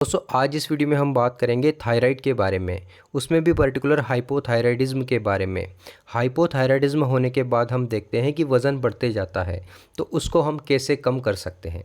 दोस्तों आज इस वीडियो में हम बात करेंगे थायराइड के बारे में, उसमें भी पर्टिकुलर हाइपोथायराइडिज्म के बारे में। हाइपोथायराइडिज्म होने के बाद हम देखते हैं कि वज़न बढ़ते जाता है, तो उसको हम कैसे कम कर सकते हैं।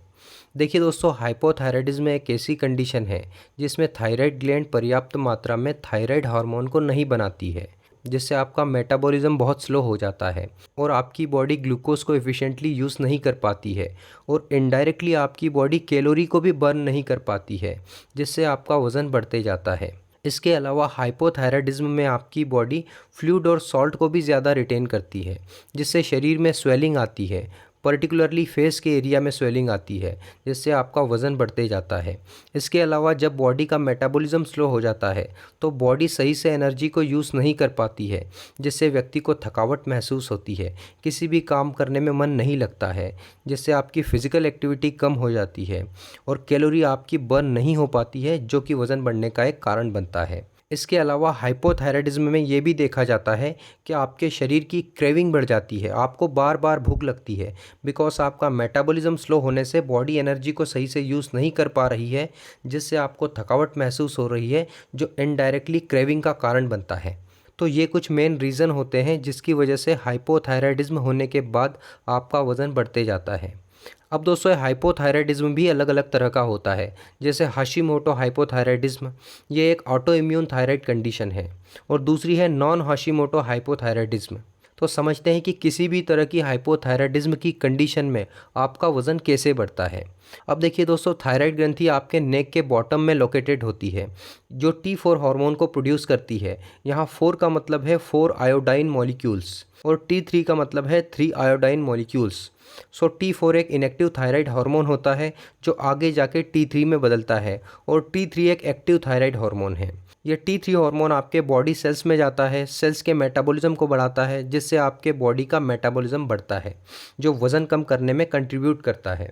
देखिए दोस्तों, हाइपोथायराइडिज्म एक ऐसी कंडीशन है जिसमें थायराइड ग्लैंड पर्याप्त मात्रा में थायराइड हार्मोन को नहीं बनाती है, जिससे आपका मेटाबॉलिज्म बहुत स्लो हो जाता है और आपकी बॉडी ग्लूकोज को एफिशिएंटली यूज़ नहीं कर पाती है और इनडायरेक्टली आपकी बॉडी कैलोरी को भी बर्न नहीं कर पाती है, जिससे आपका वज़न बढ़ते जाता है। इसके अलावा हाइपोथायराइडिज्म में आपकी बॉडी फ्लूइड और सॉल्ट को भी ज़्यादा रिटेन करती है, जिससे शरीर में स्वेलिंग आती है, पर्टिकुलरली फेस के एरिया में स्वेलिंग आती है, जिससे आपका वज़न बढ़ते जाता है। इसके अलावा जब बॉडी का मेटाबॉलिज्म स्लो हो जाता है तो बॉडी सही से एनर्जी को यूज़ नहीं कर पाती है, जिससे व्यक्ति को थकावट महसूस होती है, किसी भी काम करने में मन नहीं लगता है, जिससे आपकी फ़िज़िकल एक्टिविटी कम हो जाती है और कैलोरी आपकी बर्न नहीं हो पाती है, जो कि वज़न बढ़ने का एक कारण बनता है। इसके अलावा हाइपोथायराइडिज्म में ये भी देखा जाता है कि आपके शरीर की क्रेविंग बढ़ जाती है, आपको बार बार भूख लगती है, बिकॉज आपका मेटाबॉलिज्म स्लो होने से बॉडी एनर्जी को सही से यूज़ नहीं कर पा रही है, जिससे आपको थकावट महसूस हो रही है, जो इनडायरेक्टली क्रेविंग का कारण बनता है। तो ये कुछ मेन रीज़न होते हैं जिसकी वजह से हाइपोथायराइडिज्म होने के बाद आपका वज़न बढ़ते जाता है। अब दोस्तों, हाइपोथायराइडिज्म भी अलग अलग तरह का होता है, जैसे हाशिमोटो हाइपोथायराइडिज्म, ये एक ऑटो इम्यून थायराइड कंडीशन है, और दूसरी है नॉन हाशिमोटो हाइपोथायराइडिज्म। तो समझते हैं कि किसी भी तरह की हाइपोथायराइडिज्म की कंडीशन में आपका वज़न कैसे बढ़ता है। अब देखिए दोस्तों, थायराइड ग्रंथि आपके नेक के बॉटम में लोकेटेड होती है, जो T4 हार्मोन को प्रोड्यूस करती है। यहाँ 4 का मतलब है 4 आयोडाइन मॉलिक्यूल्स और T3 का मतलब है 3 आयोडाइन मॉलिक्यूल्स। सो T4 एक इनएक्टिव थायराइड हार्मोन होता है जो आगे जाके T3 में बदलता है, और T3 एक एक्टिव थायराइड हार्मोन है। ये T3 हार्मोन आपके बॉडी सेल्स में जाता है, सेल्स के मेटाबॉलिज्म को बढ़ाता है, जिससे आपके बॉडी का मेटाबॉलिज्म बढ़ता है, जो वज़न कम करने में कंट्रीब्यूट करता है।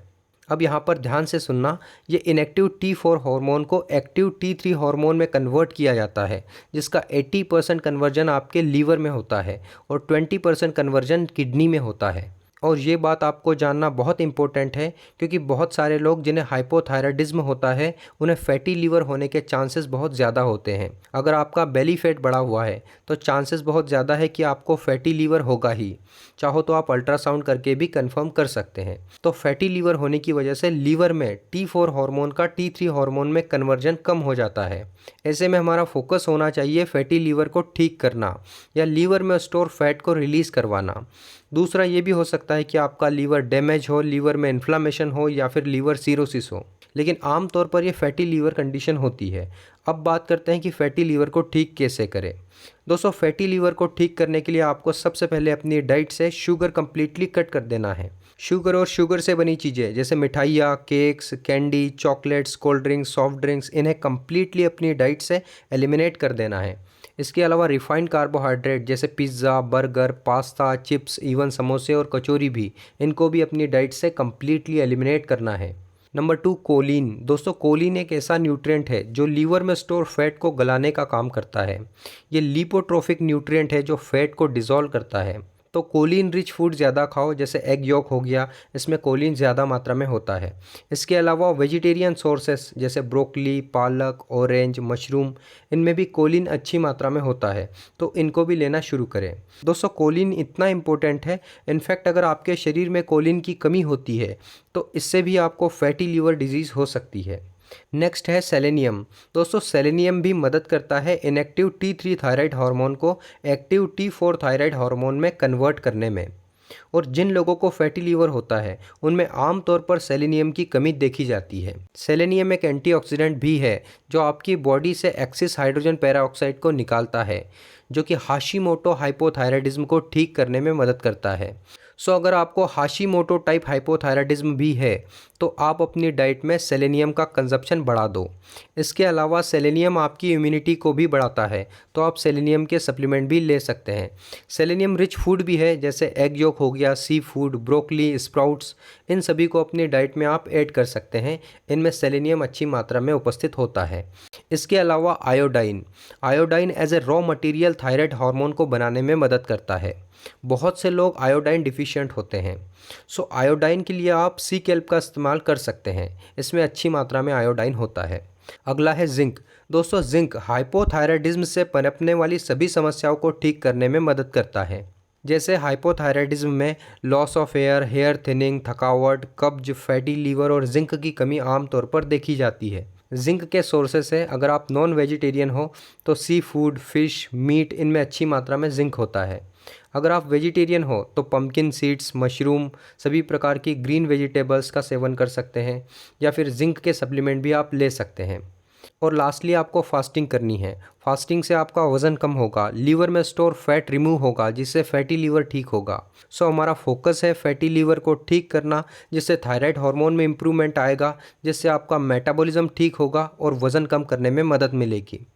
अब यहाँ पर ध्यान से सुनना, ये इनएक्टिव T4 हार्मोन को एक्टिव T3 हार्मोन में कन्वर्ट किया जाता है, जिसका 80% कन्वर्जन आपके लीवर में होता है और 20% कन्वर्जन किडनी में होता है। और ये बात आपको जानना बहुत इंपॉर्टेंट है, क्योंकि बहुत सारे लोग जिन्हें हाइपोथायराइडिज्म होता है उन्हें फैटी लीवर होने के चांसेस बहुत ज़्यादा होते हैं। अगर आपका बेली फैट बढ़ा हुआ है तो चांसेस बहुत ज़्यादा है कि आपको फैटी लीवर होगा ही। चाहो तो आप अल्ट्रासाउंड करके भी कंफर्म कर सकते हैं। तो फैटी लीवर होने की वजह से लीवर में T4 हार्मोन का T3 हार्मोन में कन्वर्जन कम हो जाता है। ऐसे में हमारा फोकस होना चाहिए फैटी लीवर को ठीक करना या लीवर में स्टोर फैट को रिलीज़ करवाना। दूसरा ये भी हो सकता है कि आपका लीवर डैमेज हो, लीवर में इन्फ्लामेशन हो या फिर लीवर सिरोसिस हो, लेकिन आमतौर पर ये फैटी लीवर कंडीशन होती है। अब बात करते हैं कि फैटी लीवर को ठीक कैसे करें। दोस्तों, फैटी लीवर को ठीक करने के लिए आपको सबसे पहले अपनी डाइट से शुगर कंप्लीटली कट कर देना है। शुगर और शुगर से बनी चीज़ें जैसे मिठाइयाँ, cakes, candy, chocolates, cold drinks, soft drinks, इन्हें कंप्लीटली अपनी डाइट से एलिमिनेट कर देना है। इसके अलावा रिफाइंड कार्बोहाइड्रेट जैसे pizza, burger, pasta, chips, even समोसे और कचौरी भी, इनको भी अपनी डाइट से कंप्लीटली एलिमिनेट करना है। Number 2, Colin. दोस्तों, कोलिन एक ऐसा न्यूट्रिएंट है जो लीवर में स्टोर फैट को गलाने का काम करता है। ये लिपोट्रोफिक न्यूट्रिएंट है जो फैट को डिसॉल्व करता है। तो कोलिन रिच फूड ज़्यादा खाओ, जैसे एग यॉक हो गया, इसमें कोलिन ज़्यादा मात्रा में होता है। इसके अलावा वेजिटेरियन सोर्सेस जैसे ब्रोकली, पालक, ऑरेंज, मशरूम, इनमें भी कोलिन अच्छी मात्रा में होता है, तो इनको भी लेना शुरू करें। दोस्तों, कोलिन इतना इम्पोर्टेंट है, इनफैक्ट अगर आपके शरीर में कोलिन की कमी होती है तो इससे भी आपको फैटी लीवर डिजीज़ हो सकती है। नेक्स्ट है सेलेनियम। दोस्तों, सेलेनियम भी मदद करता है इनएक्टिव T3 थायराइड हार्मोन को एक्टिव T4 थायराइड हार्मोन में कन्वर्ट करने में। और जिन लोगों को फैटी लीवर होता है उनमें आमतौर पर सेलेनियम की कमी देखी जाती है। सेलेनियम एक एंटीऑक्सीडेंट भी है जो आपकी बॉडी से एक्सिस हाइड्रोजन पेरोक्साइड को निकालता है, जो कि हाशिमोटो हाइपोथायराइडिज्म को ठीक करने में मदद करता है। सो अगर आपको हाशिमोटो टाइप हाइपोथायराइडिज्म भी है तो आप अपनी डाइट में सेलेनियम का कंजप्शन बढ़ा दो। इसके अलावा सेलेनियम आपकी इम्यूनिटी को भी बढ़ाता है, तो आप सेलेनियम के सप्लीमेंट भी ले सकते हैं। सेलेनियम रिच फूड भी है, जैसे एग योक हो गया, सी फूड, ब्रोकली, स्प्राउट्स, इन सभी को अपनी डाइट में आप ऐड कर सकते हैं। इनमें सेलेनियम अच्छी मात्रा में उपस्थित होता है। इसके अलावा iodine as a raw material thyroid hormone को बनाने में मदद करता है। बहुत से लोग आयोडाइन डिफिशिएंट होते हैं, सो आयोडाइन के लिए आप सी कैल्प का इस्तेमाल कर सकते हैं। इसमें अच्छी मात्रा में आयोडाइन होता है। अगला है जिंक। दोस्तों जिंक हाइपोथायराइडिज्म से पनपने वाली सभी समस्याओं को ठीक करने में मदद करता है। जैसे हाइपोथायराइडिज्म में लॉस ऑफ हेयर थिनिंग, थकावट, कब्ज, फैटी लीवर और जिंक की कमी आमतौर पर देखी जाती है। जिंक के सोर्सेस है, अगर आप नॉन वेजिटेरियन हो तो सी फूड, फिश, मीट, इनमें अच्छी मात्रा में जिंक होता है। अगर आप वेजिटेरियन हो तो पम्पकिन सीड्स, मशरूम, सभी प्रकार की ग्रीन वेजिटेबल्स का सेवन कर सकते हैं, या फिर जिंक के सप्लीमेंट भी आप ले सकते हैं। और लास्टली आपको फास्टिंग करनी है। फास्टिंग से आपका वज़न कम होगा, लीवर में स्टोर फैट रिमूव होगा, जिससे फैटी लीवर ठीक होगा। सो हमारा फोकस है फैटी लीवर को ठीक करना, जिससे थायराइड हार्मोन में इम्प्रूवमेंट आएगा, जिससे आपका मेटाबॉलिज्म ठीक होगा और वज़न कम करने में मदद मिलेगी।